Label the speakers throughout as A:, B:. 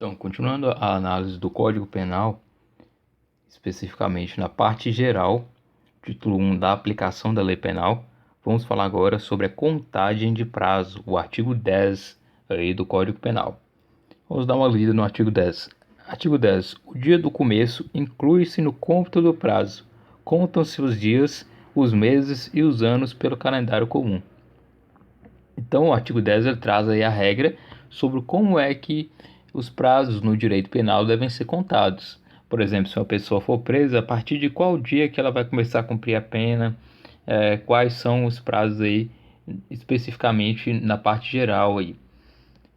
A: Então, continuando a análise do Código Penal, especificamente na parte geral, título 1 da aplicação da lei penal, vamos falar agora sobre a contagem de prazo, o artigo 10 aí do Código Penal. Vamos dar uma lida no artigo 10. Artigo 10. O dia do começo inclui-se no cômputo do prazo. Contam-se os dias, os meses e os anos pelo calendário comum. Então, o artigo 10 ele traz aí a regra sobre como é que os prazos no direito penal devem ser contados. Por exemplo, se uma pessoa for presa, a partir de qual dia que ela vai começar a cumprir a pena, quais são os prazos aí, especificamente na parte geral aí.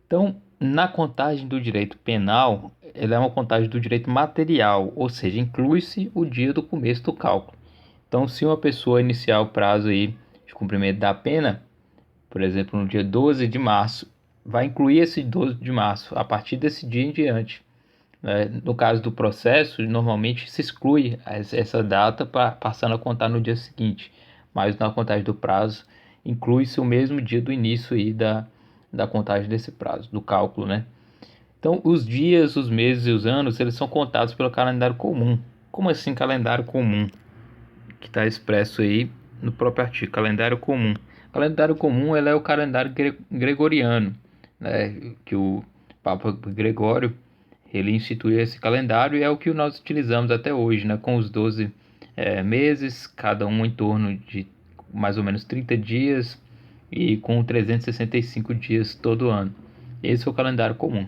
A: Então, na contagem do direito penal, ela é uma contagem do direito material, ou seja, inclui-se o dia do começo do cálculo. Então, se uma pessoa iniciar o prazo aí de cumprimento da pena, por exemplo, no dia 12 de março, vai incluir esse 12 de março a partir desse dia em diante. No caso do processo, normalmente se exclui essa data passando a contar no dia seguinte, mas na contagem do prazo inclui-se o mesmo dia do início aí da contagem desse prazo, do cálculo, né? Então, os dias, os meses e os anos, eles são contados pelo calendário comum. Como assim calendário comum? Que está expresso aí no próprio artigo, calendário comum. O calendário comum é o calendário gregoriano, né, que o Papa Gregório ele instituiu esse calendário e é o que nós utilizamos até hoje, né, com os 12 meses, cada um em torno de mais ou menos 30 dias e com 365 dias todo ano. Esse é o calendário comum.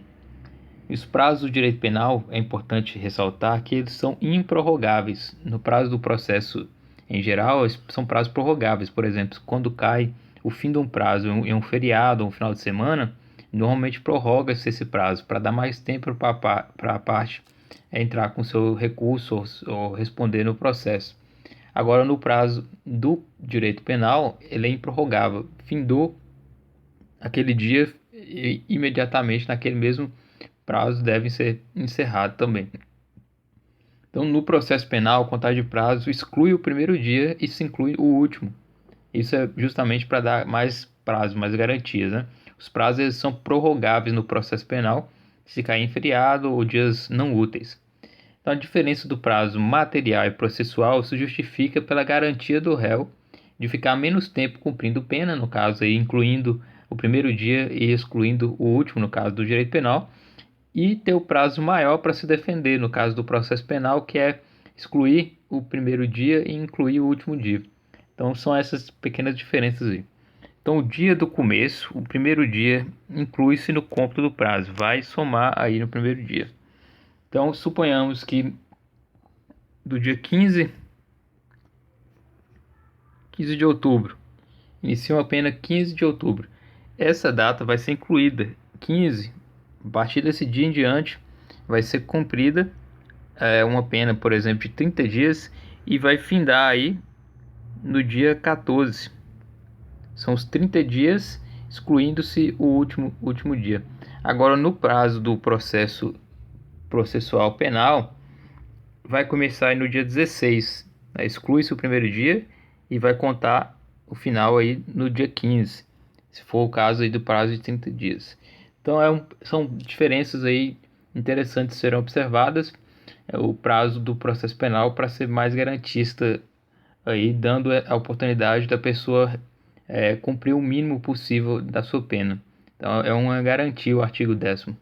A: E os prazos do direito penal, é importante ressaltar que eles são improrrogáveis. No prazo do processo em geral, são prazos prorrogáveis. Por exemplo, quando cai o fim de um prazo em um feriado ou um final de semana, normalmente prorroga-se esse prazo para dar mais tempo para a parte entrar com seu recurso ou responder no processo. Agora, no prazo do direito penal, ele é improrrogável. Findou aquele dia e imediatamente naquele mesmo prazo deve ser encerrado também. Então, no processo penal, contagem de prazo exclui o primeiro dia e se inclui o último. Isso é justamente para dar mais prazo, mais garantias, né? Os prazos eles são prorrogáveis no processo penal se cair em feriado ou dias não úteis. Então, a diferença do prazo material e processual se justifica pela garantia do réu de ficar menos tempo cumprindo pena, no caso aí, incluindo o primeiro dia e excluindo o último, no caso do direito penal, e ter o prazo maior para se defender, no caso do processo penal, que é excluir o primeiro dia e incluir o último dia. Então, são essas pequenas diferenças aí. Então, o dia do começo, o primeiro dia, inclui-se no cômputo do prazo, vai somar aí no primeiro dia. Então, suponhamos que do dia 15 de outubro, inicia uma pena 15 de outubro. Essa data vai ser incluída, 15, a partir desse dia em diante, vai ser cumprida uma pena, por exemplo, de 30 dias e vai findar aí no dia 14. São os 30 dias, excluindo-se o último dia. Agora, no prazo do processo processual penal, vai começar aí no dia 16. Né? Exclui-se o primeiro dia e vai contar o final aí no dia 15, se for o caso aí do prazo de 30 dias. Então, são diferenças aí interessantes que serão observadas. O prazo do processo penal para ser mais garantista, aí, dando a oportunidade da pessoa cumprir o mínimo possível da sua pena. Então, é uma garantia o artigo 10º.